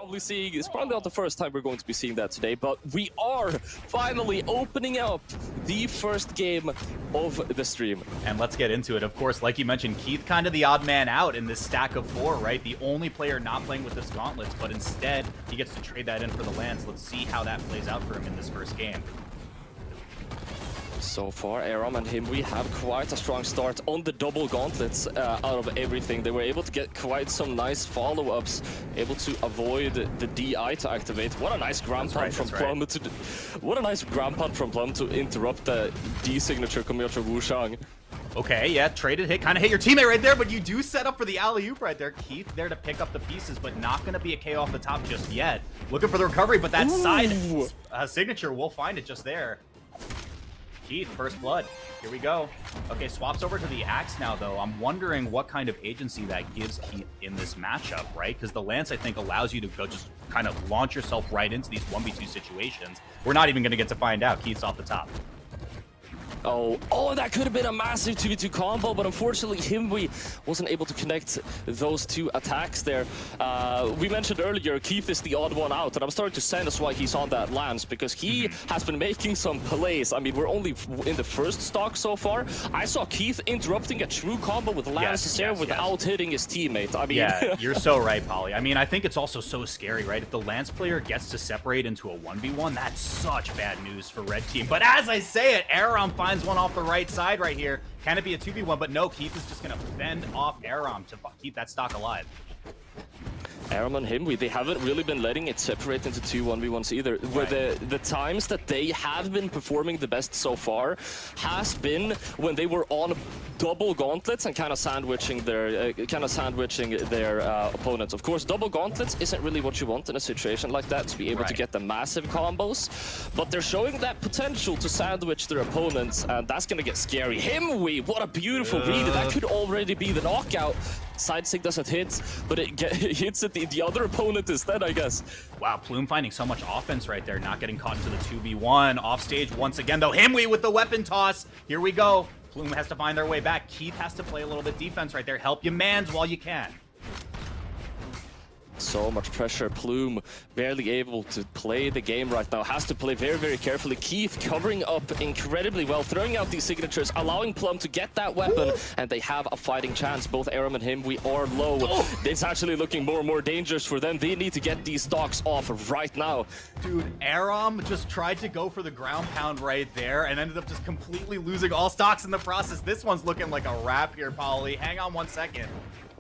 probably seeing, it's probably not the first time we're going to be seeing that today, but we are finally opening up the first game of the stream. And let's get into it. Of course, like you mentioned, Keith kind of the odd man out in this stack of 4, right? The only player not playing with this gauntlets, but instead he gets to trade that in for the lands. Let's see how that plays out for him in this first game. So far, Aarom and Himwy have quite a strong start on the double gauntlets out of everything. They were able to get quite some nice follow-ups, able to avoid the DI to activate. What a nice ground pound from Plum to what a nice ground pound from Plum to interrupt the D signature coming out from Wushang. Okay, yeah, traded hit, kind of hit your teammate right there, but you do set up for the alley-oop right there. Keith there to pick up the pieces, but not going to be a KO off the top just yet. Looking for the recovery, but that side signature will find it just there. Keith, first blood. Here we go. Okay, swaps over to the axe now, though. I'm wondering what kind of agency that gives Keith in this matchup, right? Because the lance, I think, allows you to go just kind of launch yourself right into these 1v2 situations. We're not even going to get to find out. Keith's off the top. Oh, that could have been a massive 2v2 combo, but unfortunately Himwy wasn't able to connect those two attacks there. We mentioned earlier, Keith is the odd one out, and I'm starting to sense why he's on that lance, because he has been making some plays. I mean, we're only in the first stock so far. I saw Keith interrupting a true combo with lance without hitting his teammate. I mean, yeah, you're so right, Polly. I mean, I think it's also so scary, right? If the lance player gets to separate into a 1v1, that's such bad news for red team. But as I say it, Aarom finds one off the right side right here. Can it be a 2v1? But no, Keith is just going to fend off Aarom to keep that stock alive. Aarom and Himwy, they haven't really been letting it separate into two 1v1s either. Right. Where the times that they have been performing the best so far has been when they were on double gauntlets and kind of sandwiching their opponents. Of course, double gauntlets isn't really what you want in a situation like that, to be able to get the massive combos, but they're showing that potential to sandwich their opponents, and that's gonna get scary. Himwy, what a beautiful read. That could already be the knockout. Side sig doesn't hit, but it hits at the other opponent instead, I guess. Wow, Plume finding so much offense right there, not getting caught into the 2v1. Off stage once again, though. Himwy with the weapon toss. Here we go. Plume has to find their way back. Keith has to play a little bit defense right there. Help your mans while you can. So much pressure. Plume barely able to play the game right now. Has to play very, very carefully. Keith covering up incredibly well, throwing out these signatures, allowing Plum to get that weapon, and they have a fighting chance. Both Aarom and Himwy are low. It's actually looking more and more dangerous for them. They need to get these stocks off right now. Dude, Aarom just tried to go for the ground pound right there and ended up just completely losing all stocks in the process. This one's looking like a wrap here, Polly. Hang on 1 second.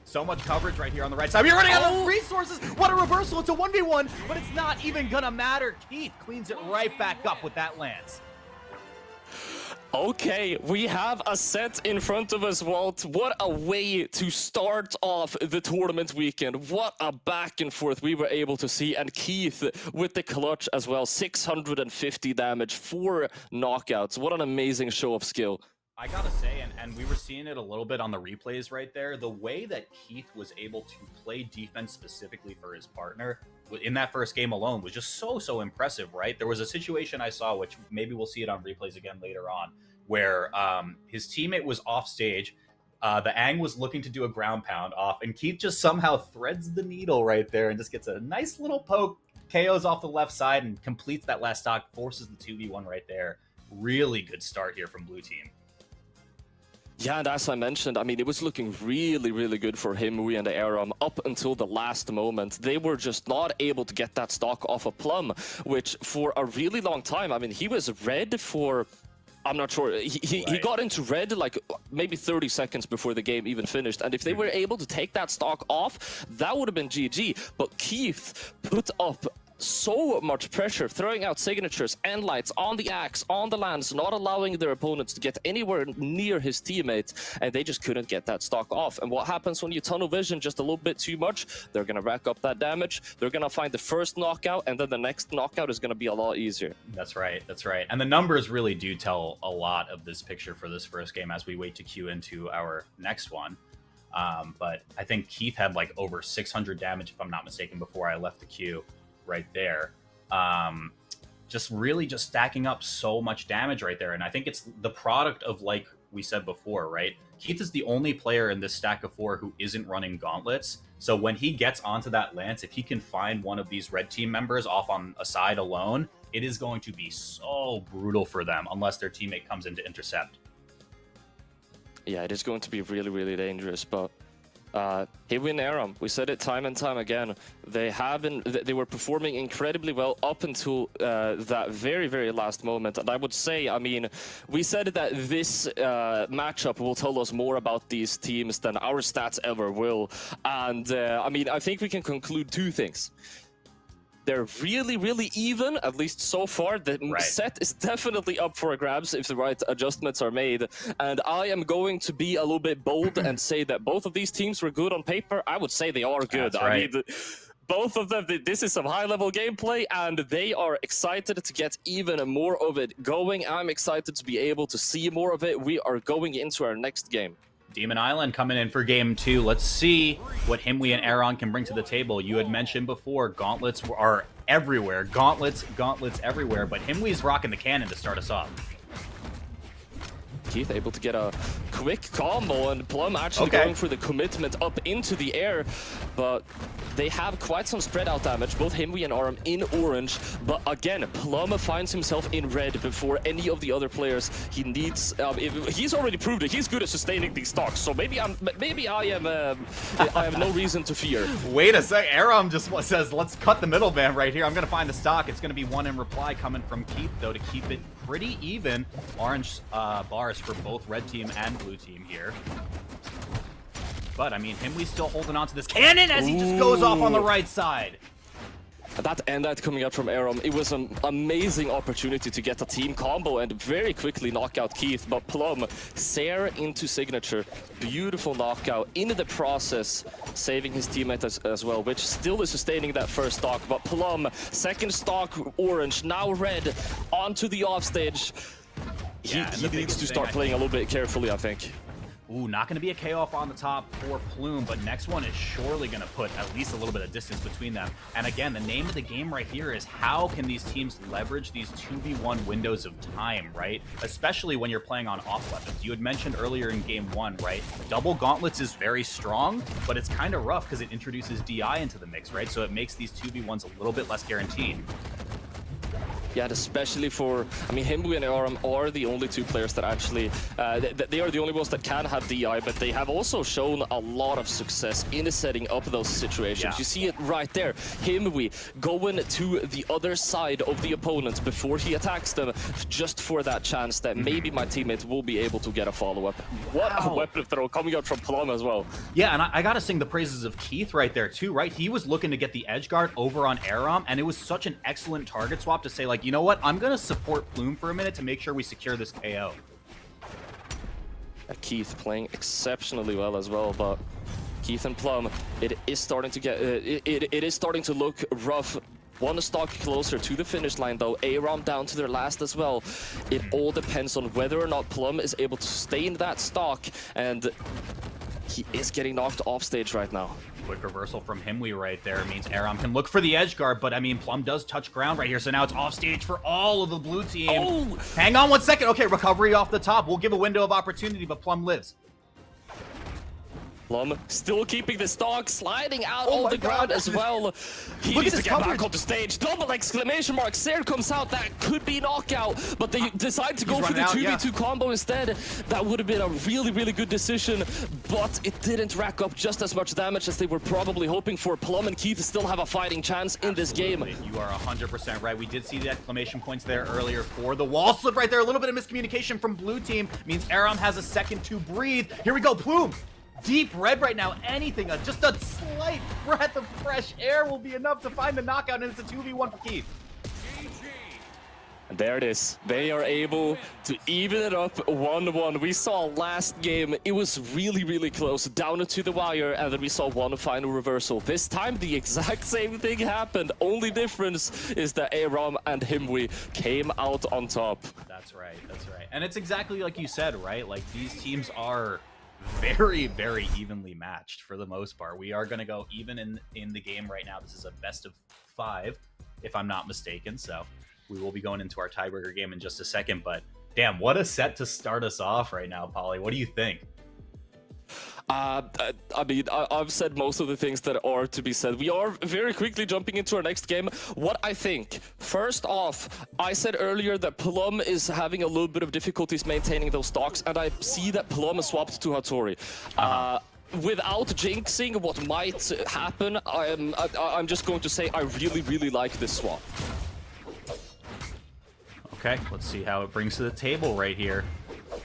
So much coverage right here on the right side. We're running out of resources. What a reversal. It's a 1v1, but it's not even gonna matter. Keith cleans it right back up with that lance. Okay, we have a set in front of us, Walt. What a way to start off the tournament weekend. What a back and forth we were able to see. And Keith with the clutch as well. 650 damage, 4 knockouts. What an amazing show of skill. I gotta say, and we were seeing it a little bit on the replays right there, the way that Keith was able to play defense specifically for his partner in that first game alone was just so impressive, right? There was a situation I saw, which maybe we'll see it on replays again later on, where his teammate was off stage, the Ang was looking to do a ground pound off, and Keith just somehow threads the needle right there and just gets a nice little poke, KOs off the left side, and completes that last stock, forces the 2v1 right there. Really good start here from blue team. Yeah, and as I mentioned, I mean, it was looking really, really good for Himwy and Aarom up until the last moment. They were just not able to get that stock off of Plum, which for a really long time, I mean, he was red for, I'm not sure, he got into red like maybe 30 seconds before the game even finished. And if they were able to take that stock off, that would have been GG. But Keith put up so much pressure, throwing out signatures and lights on the axe, on the lance, not allowing their opponents to get anywhere near his teammate, and they just couldn't get that stock off. And what happens when you tunnel vision just a little bit too much? They're gonna rack up that damage, they're gonna find the first knockout, and then the next knockout is gonna be a lot easier. That's right, that's right. And the numbers really do tell a lot of this picture for this first game as we wait to queue into our next one. But I think Keith had like over 600 damage, if I'm not mistaken, before I left the queue. Right there, just really just stacking up so much damage right there. And I think it's the product of, like we said before, right? Keith is the only player in this stack of 4 who isn't running gauntlets. So when he gets onto that lance, if he can find one of these red team members off on a side alone, it is going to be so brutal for them unless their teammate comes in to intercept. Yeah, it is going to be really, really dangerous, but Himwy and Aarom, we said it time and time again, they were performing incredibly well up until that very, very last moment. And I would say, I mean, we said that this matchup will tell us more about these teams than our stats ever will. And I mean, I think we can conclude two things. They're really, really even, at least so far. The set is definitely up for grabs if the right adjustments are made. And I am going to be a little bit bold and say that both of these teams were good on paper. I would say they are good. That's right. I mean, both of them, this is some high-level gameplay, and they are excited to get even more of it going. I'm excited to be able to see more of it. We are going into our next game. Demon Island coming in for game 2. Let's see what Himwy and Aaron can bring to the table. You had mentioned before, gauntlets are everywhere. Gauntlets everywhere. But Himwy's rocking the cannon to start us off. Keith able to get a quick combo, and Plum actually going for the commitment up into the air, but they have quite some spread out damage, both Himwy and Aarom in orange, but again, Plum finds himself in red before any of the other players. He needs, he's already proved it, he's good at sustaining these stocks, so maybe I have no reason to fear. Wait a sec, Aarom just says, let's cut the middleman right here. I'm gonna find the stock. It's gonna be one in reply coming from Keith, though, to keep it pretty even. Orange bars for both red team and blue team here. But, I mean, Himwy's still holding on to this cannon as he just goes off on the right side. That end coming out from Aarom, it was an amazing opportunity to get a team combo and very quickly knock out Keith, but Plum, Sair into signature, beautiful knockout, in the process saving his teammate as well, which still is sustaining that first stock, but Plum, second stock orange, now red, onto the offstage. He needs to start playing a little bit carefully, I think. Ooh, not going to be a K-off on the top for Plume, but next one is surely going to put at least a little bit of distance between them. And again, the name of the game right here is how can these teams leverage these 2v1 windows of time, right? Especially when you're playing on off weapons. You had mentioned earlier in game 1, right? Double gauntlets is very strong, but it's kind of rough because it introduces DI into the mix, right? So it makes these 2v1s a little bit less guaranteed. Yeah, and especially for, I mean, Himwy and Aarom are the only two players that actually, they are the only ones that can have DI, but they have also shown a lot of success in setting up those situations. Yeah. You see it right there. Himwy going to the other side of the opponent before he attacks them, just for that chance that maybe my teammate will be able to get a follow-up. What a weapon throw coming out from Plum as well. Yeah, and I gotta sing the praises of Keith right there too, right? He was looking to get the edge guard over on Aarom, and it was such an excellent target swap to say, like, you know what? I'm going to support Plume for a minute to make sure we secure this KO. Keith playing exceptionally well as well, but Keith and Plum, it is starting to get, it is starting to look rough. One stock closer to the finish line, though. Aarom down to their last as well. It all depends on whether or not Plum is able to stay in that stock, and he is getting knocked off stage right now. Quick reversal from Himwy right there means Aarom can look for the edge guard, but I mean, Plum does touch ground right here, so now it's off stage for all of the blue team. Oh! Hang on 1 second. Okay, recovery off the top. We'll give a window of opportunity, but Plum lives. Plum still keeping the stock, sliding out on the ground as well. He needs to get back on the stage. Double exclamation mark. Sair comes out. That could be knockout, but they decide to go for the 2v2 combo instead. That would have been a really, really good decision, but it didn't rack up just as much damage as they were probably hoping for. Plum and Keith still have a fighting chance in this game. You are 100% right. We did see the exclamation points there earlier for the wall slip right there. A little bit of miscommunication from blue team means Aarom has a second to breathe. Here we go, Plume. Deep red right now. Anything, just a slight breath of fresh air will be enough to find the knockout, and it's a 2v1 for Keith. And there it is. They are able to even it up 1-1. We saw last game, it was really, really close, down to the wire, and then we saw one final reversal. This time, the exact same thing happened. Only difference is that Aarom and Himwy came out on top. That's right, that's right. And it's exactly like you said, right? Like, these teams are very, very evenly matched for the most part. We are going to go even in the game right now. This is a best of 5, if I'm not mistaken. So we will be going into our tiebreaker game in just a second. But damn, what a set to start us off right now, Polly. What do you think? I mean, I've said most of the things that are to be said. We are very quickly jumping into our next game. What I think, first off, I said earlier that Plum is having a little bit of difficulties maintaining those stocks, and I see that Plum is swapped to Hattori. Without jinxing what might happen, I'm just going to say I really like this swap. Okay, let's see how it brings to the table right here.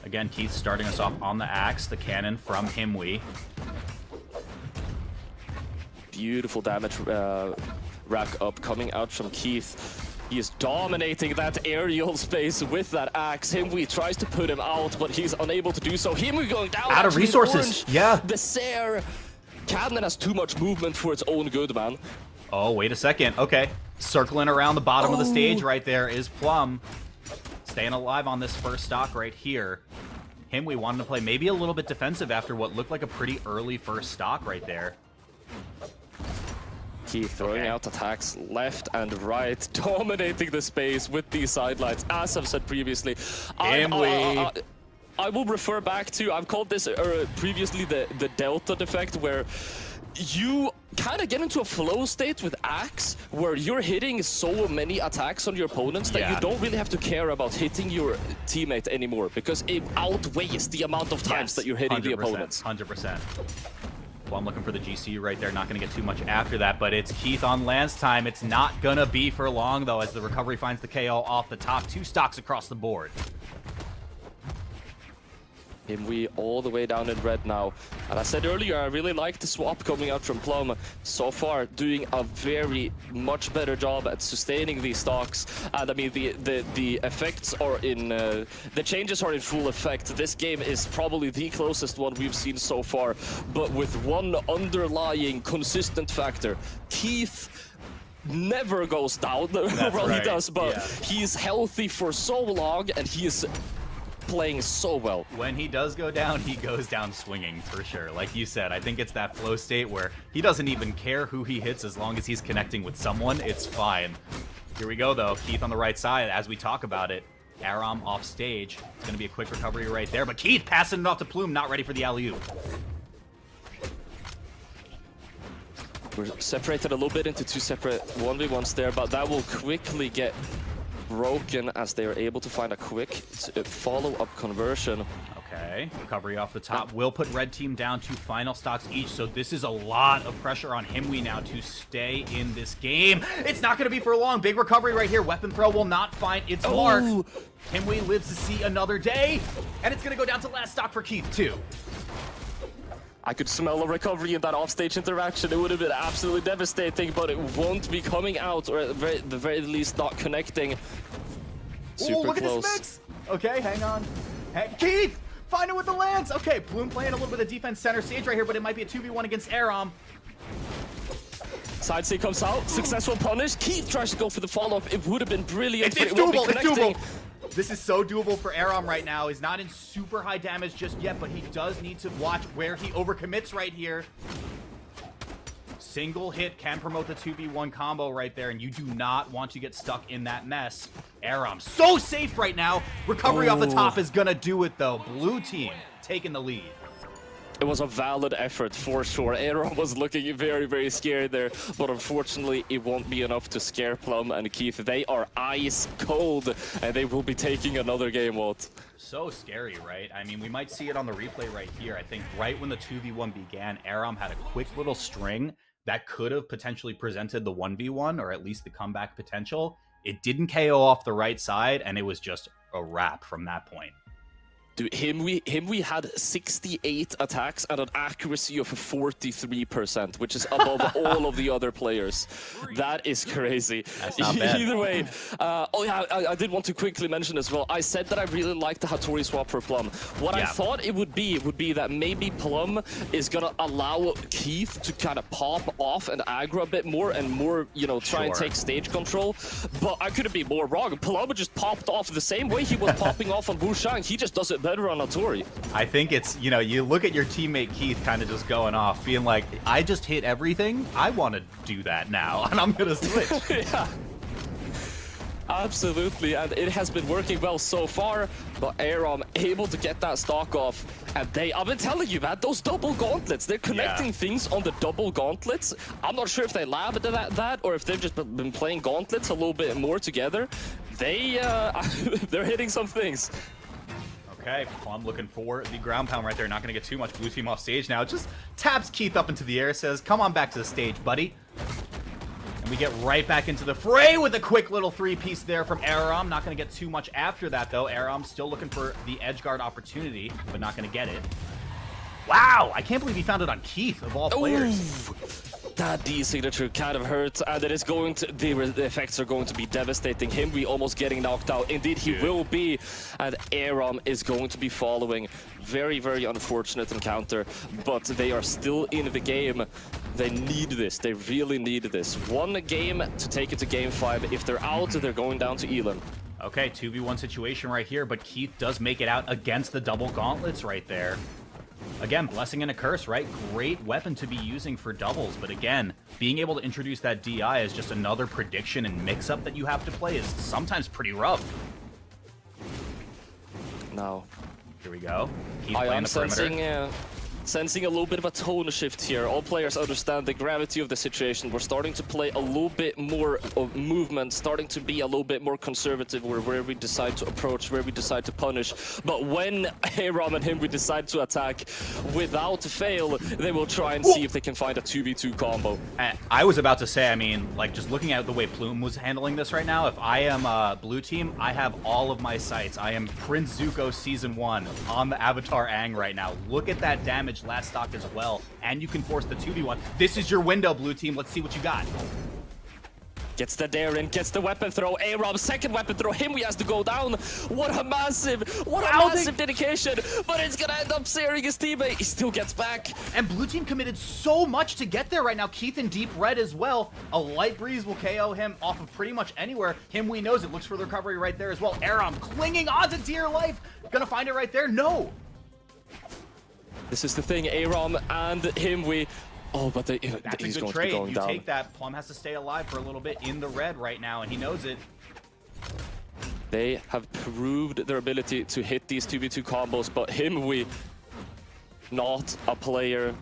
Again, Keith starting us off on the axe, the cannon from Himwy. Beautiful damage rack up coming out from Keith. He is dominating that aerial space with that axe. Himwy tries to put him out, but he's unable to do so. Himwy going down. Out of resources, orange. yeah. The Sair. Cannon has too much movement for its own good, man. Oh, wait a second. Okay, circling around the bottom of the stage right there is Plum. Staying alive on this first stock right here. Himwy wanted to play maybe a little bit defensive after what looked like a pretty early first stock right there. Keith throwing out attacks left and right, dominating the space with these sidelines, as I've said previously. I will refer back to, I've called this previously the Delta defect, where you kind of get into a flow state with Axe, where you're hitting so many attacks on your opponents that you don't really have to care about hitting your teammate anymore, because it outweighs the amount of times that you're hitting the opponents. 100%. Well, I'm looking for the GC right there. Not going to get too much after that, but it's Keith on Lance time. It's not going to be for long, though, as the recovery finds the KO off the top. 2 stocks across the board. Himwy all the way down in red now. And I said earlier, I really like the swap coming out from Plum. So far, doing a very much better job at sustaining these stocks. And I mean, the effects are in, the changes are in full effect. This game is probably the closest one we've seen so far, but with one underlying consistent factor. Keith never goes down. Well, he does, but he's healthy for so long, and he is playing so well. When he does go down, he goes down swinging for sure. Like you said, I think it's that flow state where he doesn't even care who he hits as long as he's connecting with someone. It's fine. Here we go, though. Keith on the right side as we talk about it. Aarom off stage. It's going to be a quick recovery right there, but Keith passing it off to Plume, not ready for the alley-oop. We're separated a little bit into 2 separate 1v1s there, but that will quickly get broken as they are able to find a quick follow-up conversion. Okay, recovery off the top will put red team down to final stocks each, so this is a lot of pressure on Himwy now to stay in this game. It's not going to be for long. Big recovery right here. Weapon throw will not find its mark. Himwy lives to see another day, and it's going to go down to last stock for Keith too. I could smell a recovery in that offstage interaction. It would have been absolutely devastating, but it won't be coming out, or at the very least not connecting. Super look close. At this mix. Okay, hang on. Hey, Keith! Find it with the lance! Okay, Plume playing a little bit of defense center stage right here, but it might be a 2v1 against Aarom. Side C comes out, successful punish. Keith tries to go for the follow-up. It would have been brilliant. It's doable, it's doable. This is so doable for Aarom right now. He's not in super high damage just yet, but he does need to watch where he overcommits right here. Single hit can promote the 2v1 combo right there, and you do not want to get stuck in that mess. Aarom so safe right now. Recovery off the top is gonna do it though. Blue team taking the lead. It was a valid effort for sure. Aarom was looking very scared there, but unfortunately it won't be enough to scare Plum and Keith. They are ice cold, and they will be taking another game, Walt. So scary, right? I mean, we might see it on the replay right here. I think right when the 2v1 began, Aarom had a quick little string that could have potentially presented the 1v1, or at least the comeback potential. It didn't KO off the right side, and it was just a wrap from that point. Dude, Himwy had 68 attacks and an accuracy of 43%, which is above all of the other players. That is crazy. That's not bad. Either way, I did want to quickly mention as well, I said that I really like the Hattori swap for Plum. What I thought it would be that maybe Plum is going to allow Keith to kind of pop off and aggro a bit more and more, you know, try and take stage control. But I couldn't be more wrong. Plum just popped off the same way he was popping off on Wushang. He just does it better on Hattori. I think it's, you know, you look at your teammate Keith kind of just going off, being like, I just hit everything. I want to do that now, and I'm going to switch. Absolutely, and it has been working well so far, but Aarom able to get that stock off, and I've been telling you, man, those double gauntlets, they're connecting things on the double gauntlets. I'm not sure if they labbed that or if they've just been playing gauntlets a little bit more together. They're hitting some things. Okay, Plum looking for the ground pound right there. Not going to get too much. Blue team off stage now. Just taps Keith up into the air, says, come on back to the stage, buddy. And we get right back into the fray with a quick little three-piece there from Aarom. Not going to get too much after that, though. Aarom still looking for the edge guard opportunity, but not going to get it. Wow, I can't believe he found it on Keith, of all players. Ooh. That D signature kind of hurts, and it is going to, the effects are going to be devastating. Himwy almost getting knocked out. Indeed, he will be, and Aarom is going to be following. Very, very unfortunate encounter, but they are still in the game. They need this. They really need this. One game to take it to game 5. If they're out, they're going down to Elam. Okay, 2v1 situation right here, but Keith does make it out against the double gauntlets right there. Again, blessing and a curse, right? Great weapon to be using for doubles, but again, being able to introduce that DI as just another prediction and mix-up that you have to play is sometimes pretty rough. Now, here we go. Keith I playing am the perimeter. sensing a little bit of a tone shift here. All players understand the gravity of the situation. We're starting to play a little bit more of movement, starting to be a little bit more conservative where we decide to approach, where we decide to punish. But when Aarom and Himwy decide to attack, without fail, they will try and see if they can find a 2v2 combo. I was about to say, I mean, like, just looking at the way Plume was handling this right now, if I am blue team, I have all of my sights. I am Prince Zuko Season 1 on the Avatar Aang right now. Look at that damage last stock as well, and you can force the 2v1. This is your window, blue team. Let's see what you got. Gets the dare in, gets the weapon throw. Aarom, second weapon throw. Himwy has to go down. What a massive dedication. But it's gonna end up searing his teammate. He still gets back. And blue team committed so much to get there right now. Keith in deep red as well. A light breeze will KO him off of pretty much anywhere. Himwy knows it. Looks for the recovery right there as well. Aarom clinging on to dear life. Gonna find it right there? No. This is the thing, Aarom and Himwy. Oh, but that's he's a good going trade. to be going you down. take that. Plum has to stay alive for a little bit in the red right now, and he knows it. They have proved their ability to hit these 2v2 combos, but Himwy, not a player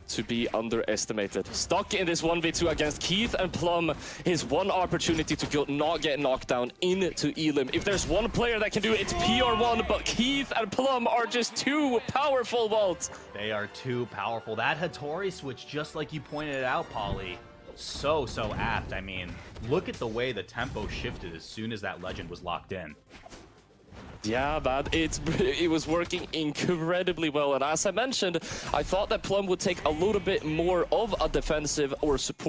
to be underestimated. Stuck in this 1v2 against Keith and Plum, his one opportunity to not get knocked down into Elam. If there's one player that can do it, it's PR1, but Keith and Plum are just too powerful, Walt. They are too powerful. That Hattori switch, just like you pointed out, Polly, so apt. I mean, look at the way the tempo shifted as soon as that legend was locked in. Yeah, man, it was working incredibly well, and as I mentioned, I thought that Plum would take a little bit more of a defensive or support